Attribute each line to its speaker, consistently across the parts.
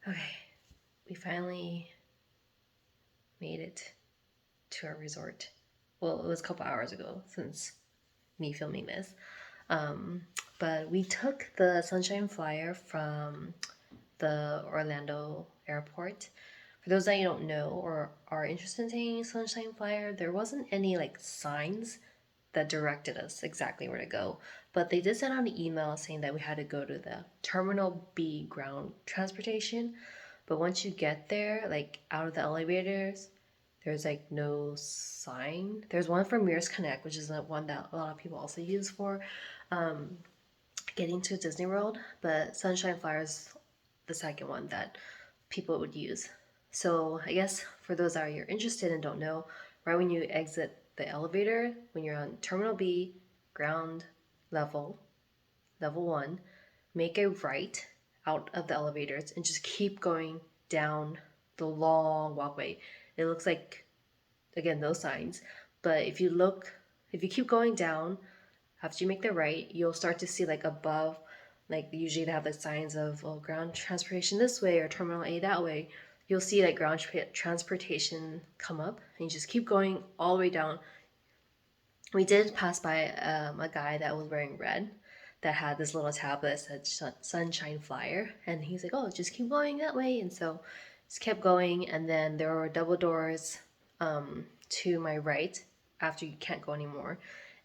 Speaker 1: Okay, we finally made it to our resort. Well, it was a couple hours ago since me filming this. Um, but we took the Sunshine Flyer from the Orlando airport. For those that you don't know or are interested in taking Sunshine Flyer, there wasn't any like signs that directed us exactly where to go. But they did send out an email saying that we had to go to the Terminal B ground transportation. But once you get there, like out of the elevators, there's like no sign. There's one for Mears Connect, which is the one that a lot of people also use for getting to Disney World. But Sunshine Flyer is the second one that people would use. So I guess for those that are interested and don't know, right when you exit the elevator, when you're on Terminal B, ground level, level one, make a right out of the elevators and just keep going down the long walkway. It looks like, again, no signs, but if you keep going down, after you make the right, you'll start to see like above, like usually they have the signs of ground transportation this way or terminal A that way. You'll see like ground transportation come up, and you just keep going all the way down. We did pass by a guy that was wearing red that had this little tablet that said Sunshine Flyer, and he's like, "Oh, just keep going that way." And so just kept going, and then there were double doors to my right after you can't go anymore,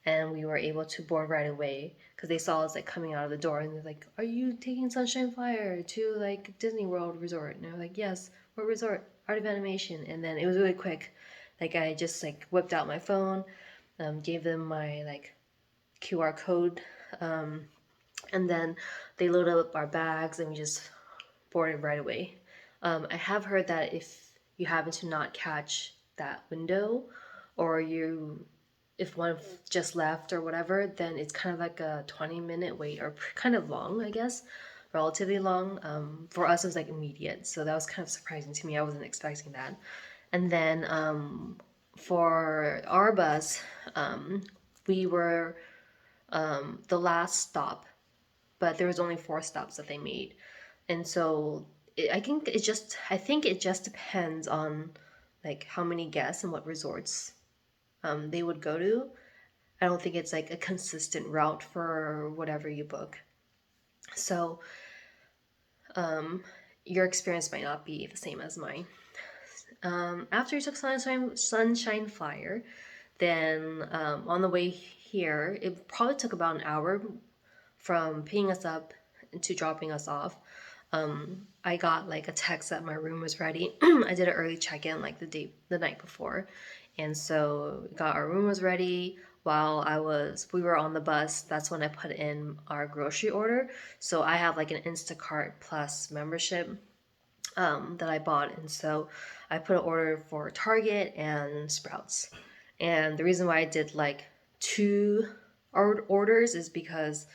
Speaker 1: and we were able to board right away because they saw us like coming out of the door, and they're like, "Are you taking Sunshine Flyer to like Disney World Resort?" And they're like, "Yes, what resort? Art of Animation." And then it was really quick. Like I just like whipped out my phone, gave them my like QR code, and then they loaded up our bags and we just boarded right away. I have heard that if you happen to not catch that window, or if one just left or whatever, then it's kind of like a 20-minute wait, or kind of long, I guess, relatively long. For us, it was like immediate, so that was kind of surprising to me. I wasn't expecting that. And then for our bus, we were the last stop, but there was only 4 stops that they made, and so I think it just depends on like how many guests and what resorts they would go to. I don't think it's like a consistent route for whatever you book. So your experience might not be the same as mine. After you took Sunshine Flyer, then on the way here, it probably took about an hour from picking us up to dropping us off. I got like a text that my room was ready. I did an early check-in like the night before, and so got our room was ready. While we were on the bus, that's when I put in our grocery order. So I have like an Instacart Plus membership that I bought, and so I put an order for Target and Sprouts. And the reason why I did like two orders is because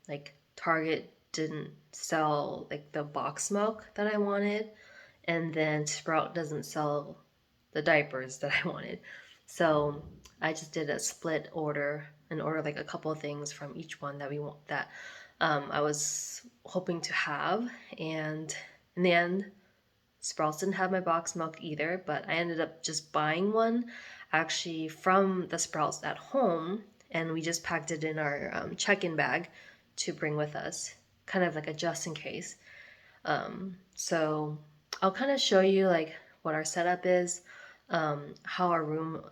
Speaker 1: like Target didn't sell like the box milk that I wanted, and then Sprout doesn't sell the diapers that I wanted. So I just did a split order and ordered like a couple of things from each one that we want that I was hoping to have. And in the end, Sprouts didn't have my box milk either, but I ended up just buying one actually from the Sprouts at home, and we just packed it in our check-in bag to bring with us, kind of like a just in case. So I'll kind of show you like what our setup is, how our room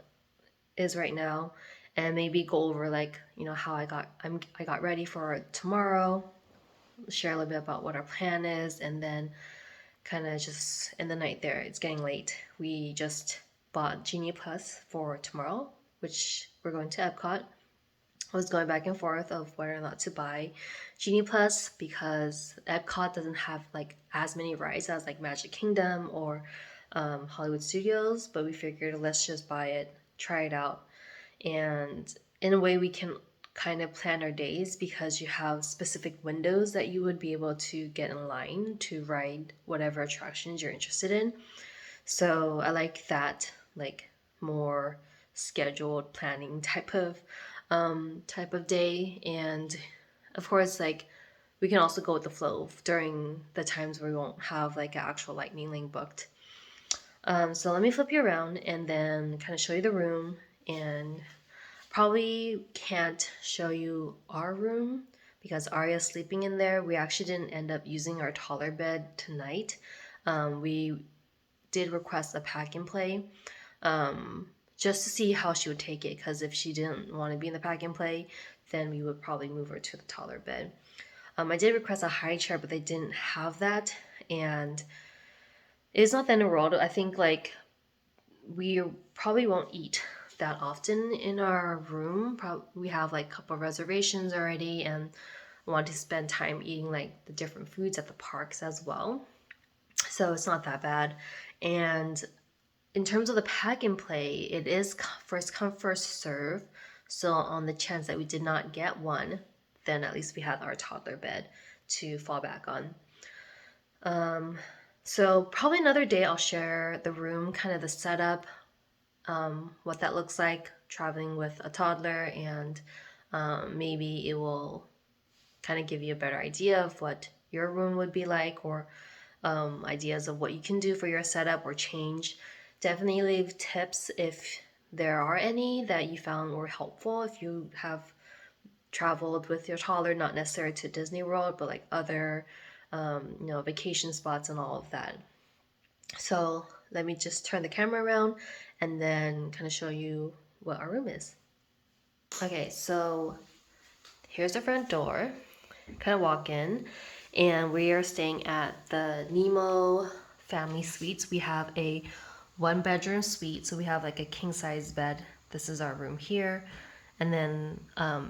Speaker 1: is right now, and maybe go over like how I got ready for tomorrow, share a little bit about what our plan is, and then kind of just in the night there. It's getting late. We just bought Genie Plus for tomorrow, which we're going to Epcot. I was going back and forth of whether or not to buy Genie Plus because Epcot doesn't have like as many rides as like Magic Kingdom or Hollywood Studios, but we figured let's just buy it, try it out, and in a way we can kind of plan our days because you have specific windows that you would be able to get in line to ride whatever attractions you're interested in. So I like that, like more scheduled planning type of day. And of course, like we can also go with the flow during the times where we won't have like an actual lightning lane booked. So let me flip you around and then kind of show you the room, and probably can't show you our room because Arya's sleeping in there. We actually didn't end up using our taller bed tonight. We did request a pack and play just to see how she would take it, because if she didn't want to be in the pack and play, then we would probably move her to the taller bed. I did request a high chair, but they didn't have that, and it's not the end of the world. I think like we probably won't eat that often in our room. We have like a couple of reservations already, and want to spend time eating like the different foods at the parks as well. So it's not that bad. And in terms of the pack and play, it is first come, first serve. So on the chance that we did not get one, then at least we had our toddler bed to fall back on. So probably another day I'll share the room, kind of the setup, what that looks like traveling with a toddler, and maybe it will kind of give you a better idea of what your room would be like, or ideas of what you can do for your setup or change. Definitely leave tips if there are any that you found were helpful. If you have traveled with your toddler, not necessarily to Disney World, but like other, vacation spots and all of that. So let me just turn the camera around and then kind of show you what our room is. Okay, so here's the front door. Kind of walk in, and we are staying at the Nemo family suites. We have a 1-bedroom suite, so we have like a king size bed. This is our room here, and then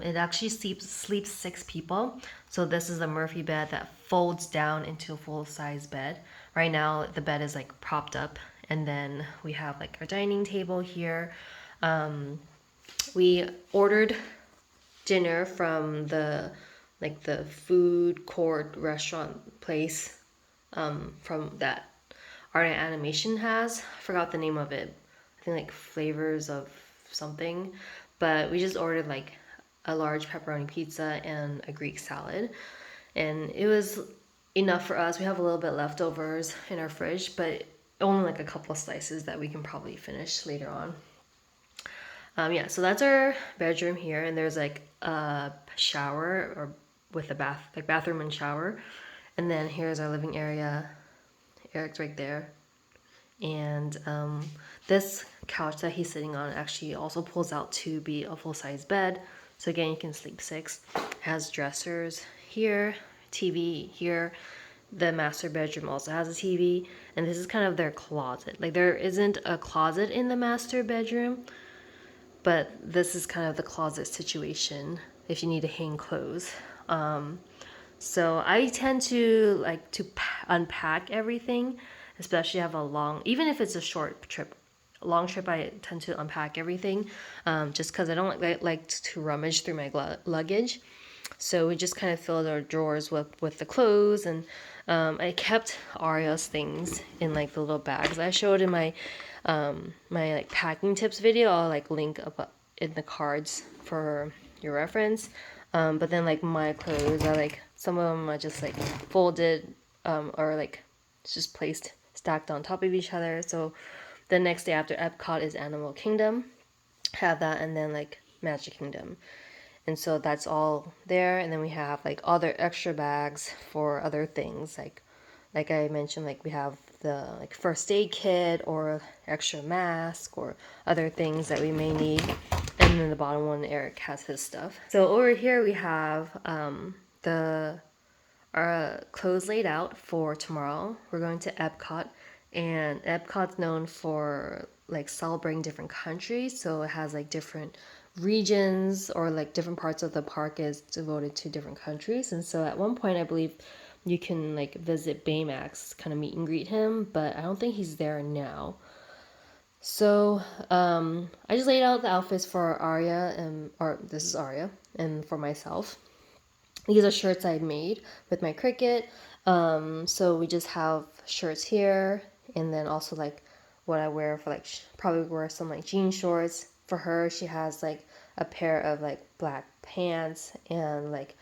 Speaker 1: it actually sleeps 6 people. So this is a Murphy bed that folds down into a full size bed. Right now the bed is like propped up, and then we have like our dining table here. We ordered dinner from the food court restaurant place from that Art and Animation has. I forgot the name of it. I think like Flavors of something. But we just ordered like a large pepperoni pizza and a Greek salad. And it was enough for us. We have a little bit leftovers in our fridge, but only like a couple of slices that we can probably finish later on. Yeah, so that's our bedroom here, and there's like a shower or with a bathroom and shower. And then here's our living area. Eric's right there. And this couch that he's sitting on actually also pulls out to be a full-size bed. So again, you can sleep 6. It has dressers here, TV here. The master bedroom also has a TV, and this is kind of their closet. Like there isn't a closet in the master bedroom, but this is kind of the closet situation if you need to hang clothes. So I tend to like to unpack everything, especially have a long, even if it's a short trip, a long trip, I tend to unpack everything, just because I don't like to rummage through my luggage. So we just kind of filled our drawers with the clothes, and I kept Arya's things in like the little bags I showed in my my like packing tips video. I'll like link up in the cards for your reference. But then like my clothes are like, some of them are just like folded, or like just placed stacked on top of each other. So the next day after Epcot is Animal Kingdom, have that, and then like Magic Kingdom. And so that's all there. And then we have like other extra bags for other things, like I mentioned, like we have the like first aid kit or extra mask or other things that we may need. And then the bottom one, Eric has his stuff. So over here we have our clothes laid out for tomorrow. We're going to Epcot, and Epcot's known for like celebrating different countries. So it has like different regions, or like different parts of the park is devoted to different countries. And so at one point I believe you can like visit Baymax, kind of meet and greet him, but I don't think he's there now. So I just laid out the outfits for Arya, or this is Arya, and for myself. These are shirts I made with my Cricut. So we just have shirts here, and then also like what I wear for like probably wear some like jean shorts. For her, she has like a pair of like black pants and like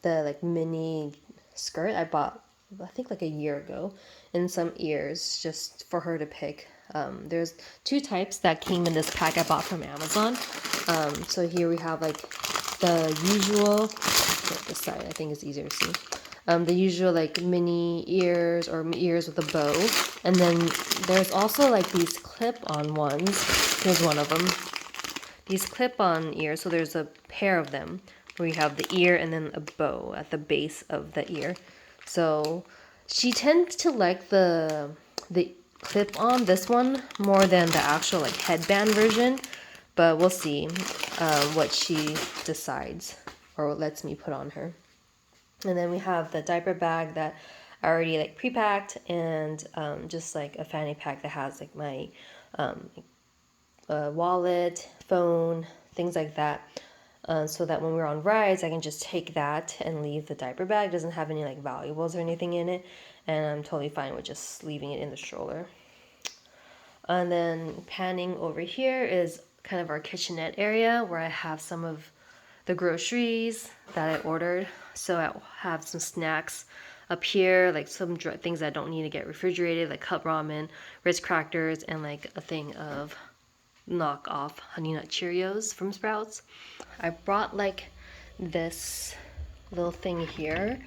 Speaker 1: the like mini skirt I bought, I think like a year ago, and some ears just for her to pick. There's 2 types that came in this pack I bought from Amazon. So here we have like the usual, this side I think is easier to see. The usual like mini ears or ears with a bow, and then there's also like these clip-on ones. Here's one of them. These clip-on ears, so there's a pair of them where you have the ear and then a bow at the base of the ear. So she tends to like the clip-on, this one, more than the actual like headband version, but we'll see what she decides or lets me put on her. And then we have the diaper bag that I already like pre-packed, and just like a fanny pack that has like my wallet, phone, things like that, so that when we're on rides I can just take that and leave the diaper bag. It doesn't have any like valuables or anything in it, and I'm totally fine with just leaving it in the stroller. And then panning over here is kind of our kitchenette area where I have some of the groceries that I ordered. So I have some snacks up here, like some things that don't need to get refrigerated, like cup ramen, Ritz crackers, and like a thing of knockoff Honey Nut Cheerios from Sprouts. I brought like this little thing here.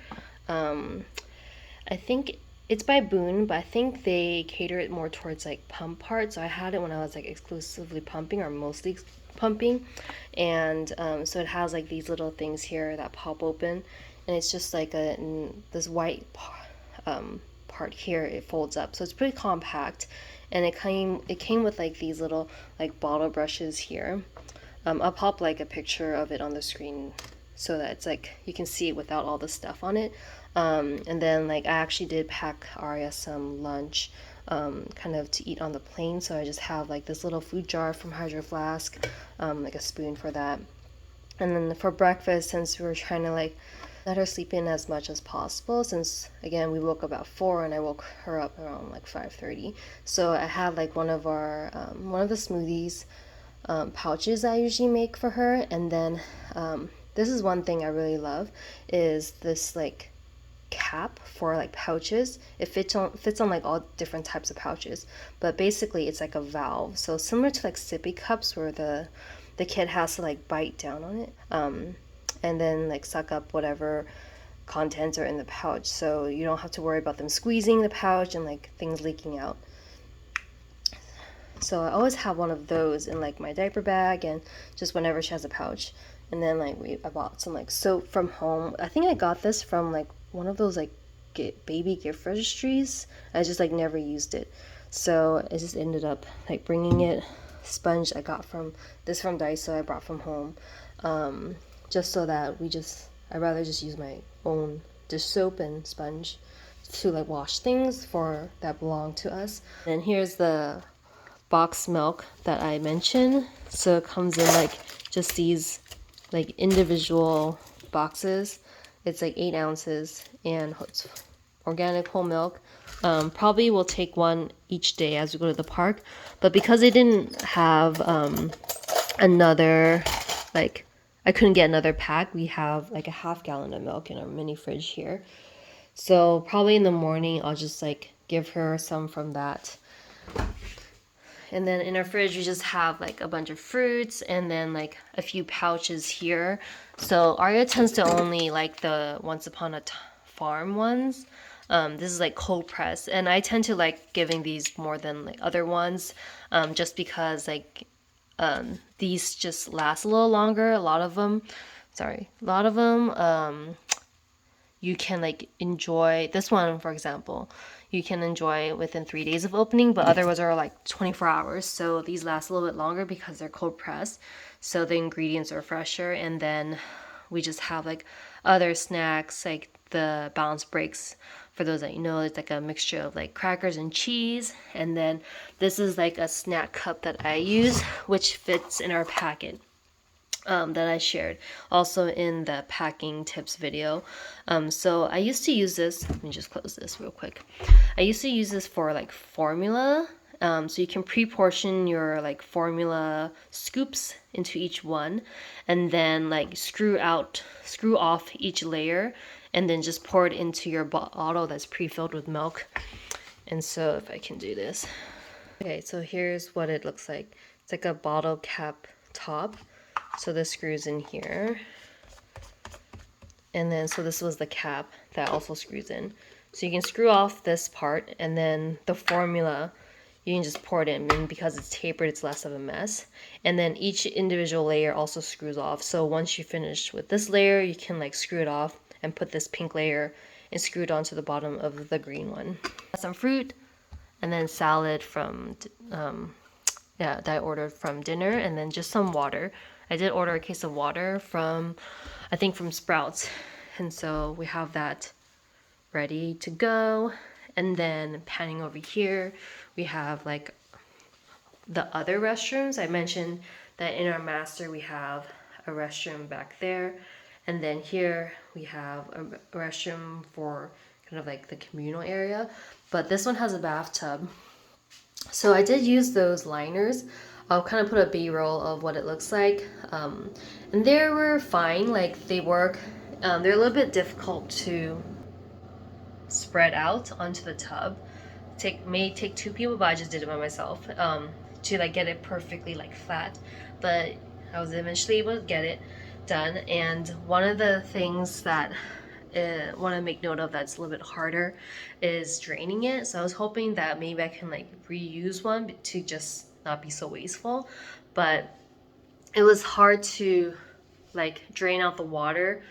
Speaker 1: I think it's by Boone, but I think they cater it more towards like pump part. So I had it when I was like exclusively pumping or mostly pumping, and so it has like these little things here that pop open, and it's just like this white part here. It folds up, so it's pretty compact, and it came with like these little like bottle brushes here. I'll pop like a picture of it on the screen so that it's like you can see it without all the stuff on it. And then like I actually did pack Arya some lunch kind of to eat on the plane, so I just have like this little food jar from Hydro Flask, like a spoon for that. And then for breakfast, since we were trying to like let her sleep in as much as possible, since again we woke up at 4 and I woke her up around like 5:30, so I had like one of the smoothies pouches I usually make for her. And then this is one thing I really love, is this like cap for like pouches. It fits on like all different types of pouches, but basically it's like a valve, so similar to like sippy cups where the kid has to like bite down on it and then like suck up whatever contents are in the pouch, so you don't have to worry about them squeezing the pouch and like things leaking out. So I always have one of those in like my diaper bag, and just whenever she has a pouch. And then like I bought some like soap from home. I think I got this from like one of those like baby gift registries. I just like never used it, so I just ended up like bringing it. Sponge I got from Daiso, I brought from home, just so that I'd rather just use my own dish soap and sponge to like wash things for that belong to us. And here's the box milk that I mentioned. So it comes in like just these like individual boxes. It's like 8 ounces, and it's organic whole milk. Probably will take one each day as we go to the park, but because they didn't have another, like I couldn't get another pack, we have like a half gallon of milk in our mini fridge here. So probably in the morning I'll just like give her some from that. And then in our fridge we just have like a bunch of fruits and then like a few pouches here. So Arya tends to only like the Once Upon a Farm ones. This is like cold press, and I tend to like giving these more than like other ones, just because like these just last a little longer. A lot of them you can like enjoy. This one, for example, you can enjoy within 3 days of opening, but other ones are like 24 hours. So these last a little bit longer because they're cold pressed, so the ingredients are fresher. And then we just have like other snacks, like the balance breaks. For those that you know, it's like a mixture of like crackers and cheese. And then this is like a snack cup that I use, which fits in our packet that I shared also in the packing tips video. So I used to use this. Let me just close this real quick. I used to use this for like formula, So you can pre-portion your like formula scoops into each one, and then like screw off each layer, and then just pour it into your bottle that's pre-filled with milk. And so if I can do this. Okay, so here's what it looks like. It's like a bottle cap top. So this screws in here. And then, so this was the cap that also screws in. So you can screw off this part, and then the formula, you can just pour it in, and because it's tapered, it's less of a mess. And then each individual layer also screws off. So once you finish with this layer, you can like screw it off and put this pink layer and screw it onto the bottom of the green one. Some fruit, and then salad from, that I ordered from dinner, and then just some water. I did order a case of water from, I think from Sprouts. And so we have that ready to go. And then panning over here, we have like the other restrooms. I mentioned that in our master, we have a restroom back there. And then here we have a restroom for kind of like the communal area. But this one has a bathtub. So I did use those liners. I'll kind of put a B-roll of what it looks like. And they were fine, like they work. They're a little bit difficult to spread out onto the tub. May take two people, but I just did it by myself to like get it perfectly like flat. But I was eventually able to get it done. And one of the things that want to make note of that's a little bit harder is draining it. So I was hoping that maybe I can like reuse one to just not be so wasteful, but it was hard to like drain out the water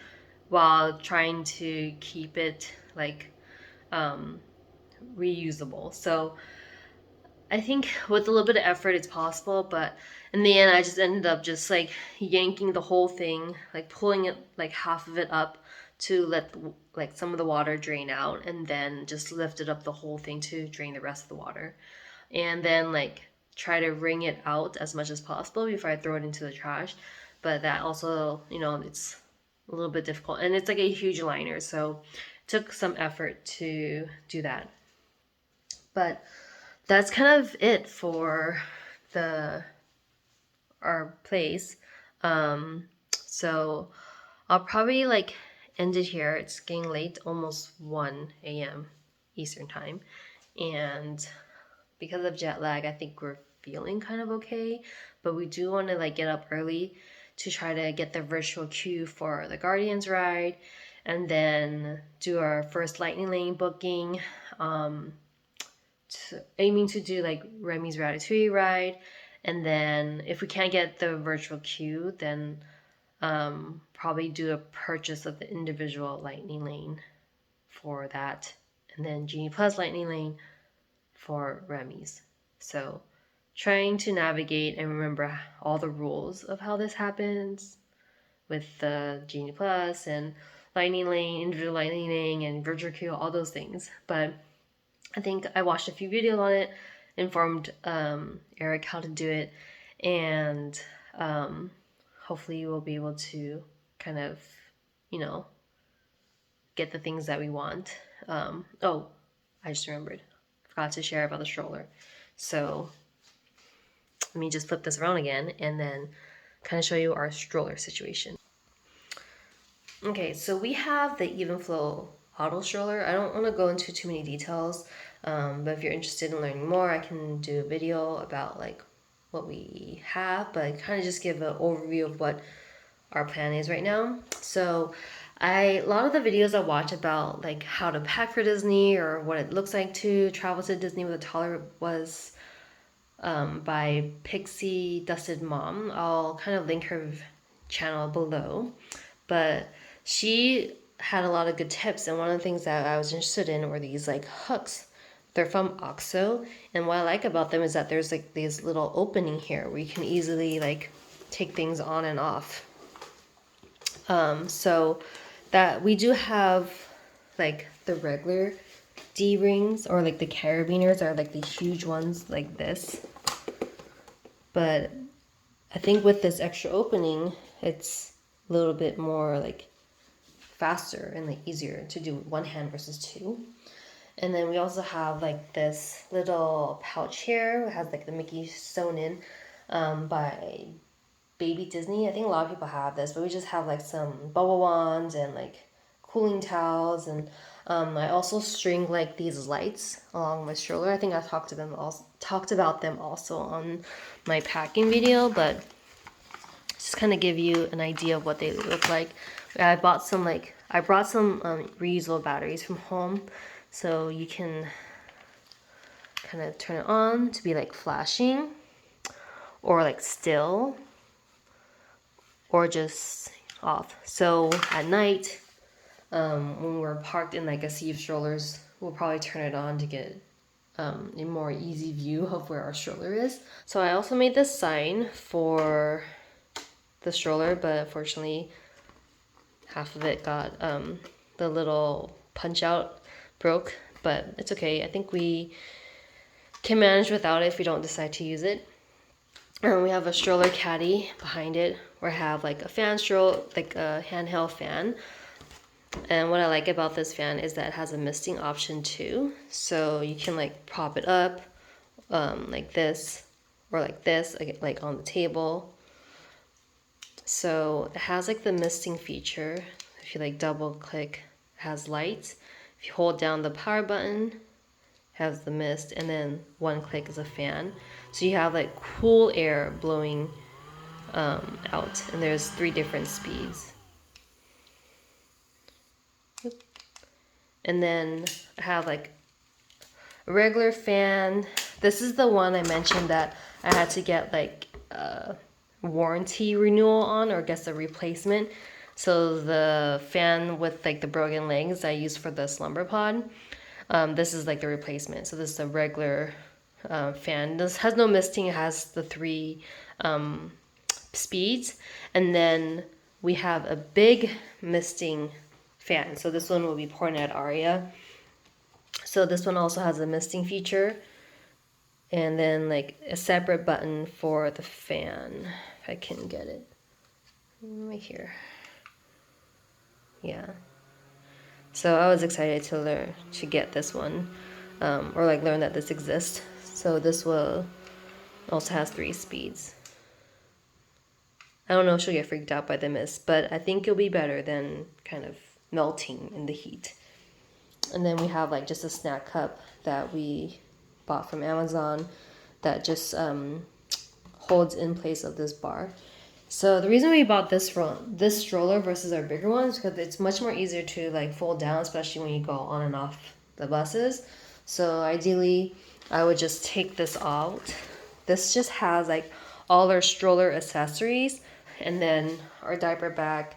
Speaker 1: while trying to keep it like reusable. So I think with a little bit of effort it's possible, but in the end I just ended up just like yanking the whole thing, like pulling it like half of it up to let like some of the water drain out, and then just lifted up the whole thing to drain the rest of the water, and then like try to wring it out as much as possible before I throw it into the trash. But that also, you know, it's a little bit difficult, and it's like a huge liner, so it took some effort to do that. But that's kind of it for our place. So I'll probably like end it here. It's getting late, almost 1 a.m. Eastern time. And because of jet lag, I think we're feeling kind of okay. But we do want to like get up early to try to get the virtual queue for the Guardians ride, and then do our first Lightning Lane booking. Aiming to do like Remy's Ratatouille ride, and then if we can't get the virtual queue, then probably do a purchase of the individual Lightning Lane for that, and then Genie Plus Lightning Lane for Remy's. So trying to navigate and remember all the rules of how this happens with the Genie Plus and Lightning Lane, individual Lightning Lane, and virtual queue, all those things. But I think I watched a few videos on it, informed Eric how to do it, and hopefully we'll be able to kind of, you know, get the things that we want. Oh, I just remembered. Forgot to share about the stroller. So let me just flip this around again and then kind of show you our stroller situation. Okay, so we have the Even Flow auto stroller. I don't want to go into too many details, but if you're interested in learning more, I can do a video about like what we have, but kind of just give an overview of what our plan is right now. So a lot of the videos I watch about like how to pack for Disney or what it looks like to travel to Disney with a toddler was by Pixie Dusted Mom. I'll kind of link her channel below, but she had a lot of good tips, and one of the things that I was interested in were these like hooks. They're from OXO, and what I like about them is that there's like this little opening here where you can easily like take things on and off. So that we do have like the regular D-rings, or like the carabiners are like the huge ones like this. But I think with this extra opening, it's a little bit more like faster and like easier to do with one hand versus two. And then we also have like this little pouch here. It has like the Mickey sewn in by Baby Disney. I think a lot of people have this, but we just have like some bubble wands and like cooling towels. And I also string like these lights along my stroller. I think I talked about them also on my packing video, but just kind of give you an idea of what they look like. I brought some reusable batteries from home, so you can kind of turn it on to be like flashing or like still or just off. So at night, when we're parked in like a sea of strollers, we'll probably turn it on to get a more easy view of where our stroller is. So I also made this sign for the stroller, but unfortunately half of it got the little punch out broke, but it's okay. I think we can manage without it if we don't decide to use it. And we have a stroller caddy behind it where I have like a like a handheld fan. And what I like about this fan is that it has a misting option too. So you can like prop it up like this or like this, like on the table. So it has like the misting feature. If you like double click, it has lights. If you hold down the power button, it has the mist, and then one click is a fan. So you have like cool air blowing out, and there's 3 different speeds. And then I have like a regular fan. This is the one I mentioned that I had to get like a warranty renewal on, or I guess a replacement. So the fan with like the broken legs I use for the slumber pod, this is like the replacement. So this is a regular fan. This has no misting. It has the 3 speeds, and then we have a big misting fan. So this one will be pointed at Aria. So this one also has a misting feature, and then like a separate button for the fan. If I can get it right here. Yeah. So I was excited to learn to get this one, or like learn that this exists. So this will also has 3 speeds. I don't know if she'll get freaked out by the mist, but I think it'll be better than kind of melting in the heat. And then we have like just a snack cup that we bought from Amazon that just holds in place of this bar. So the reason we bought this stroller versus our bigger one is because it's much more easier to like fold down, especially when you go on and off the buses. So ideally, I would just take this out. This just has like all our stroller accessories, and then our diaper bag.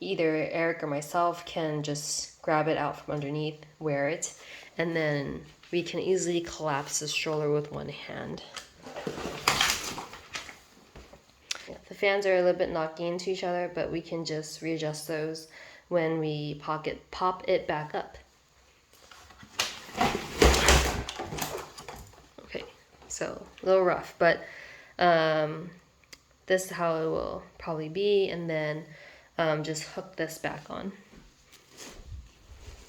Speaker 1: Either Eric or myself can just grab it out from underneath, wear it, and then we can easily collapse the stroller with one hand. The fans are a little bit knocking into each other, but we can just readjust those when we pop it back up. Okay, so a little rough, but this is how it will probably be, and then just hook this back on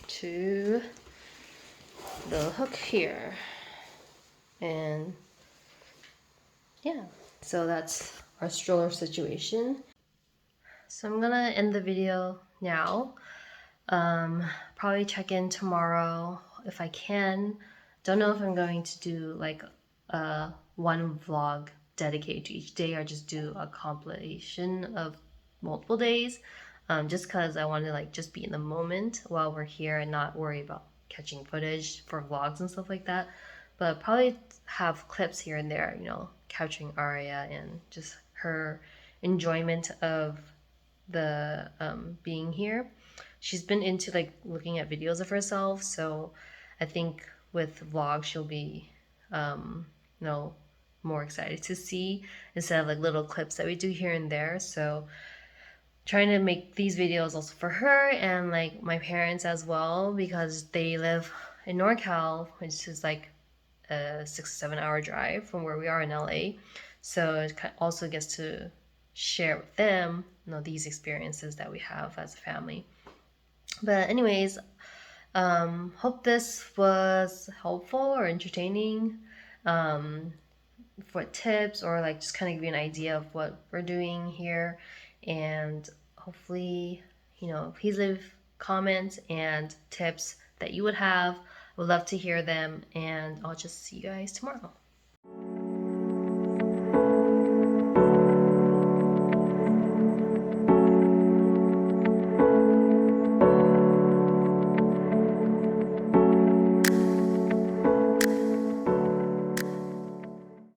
Speaker 1: to the hook here. And yeah, so that's our stroller situation. So I'm gonna end the video now. Probably check in tomorrow if I can. Don't know if I'm going to do like one vlog dedicated to each day or just do a compilation of multiple days, just because I want to like just be in the moment while we're here and not worry about catching footage for vlogs and stuff like that. But probably have clips here and there, you know, capturing Aria and just her enjoyment of the being here. She's been into like looking at videos of herself, so I think with vlogs she'll be you know, more excited to see instead of like little clips that we do here and there. So trying to make these videos also for her and like my parents as well, because they live in NorCal, which is like a 6 or 7 hour drive from where we are in LA. So it also gets to share with them, you know, these experiences that we have as a family. But anyways, Hope this was helpful or entertaining, um, for tips, or like just kind of give you an idea of what we're doing here. And hopefully, please leave comments and tips that you would have. I would love to hear them, and I'll just see you guys tomorrow.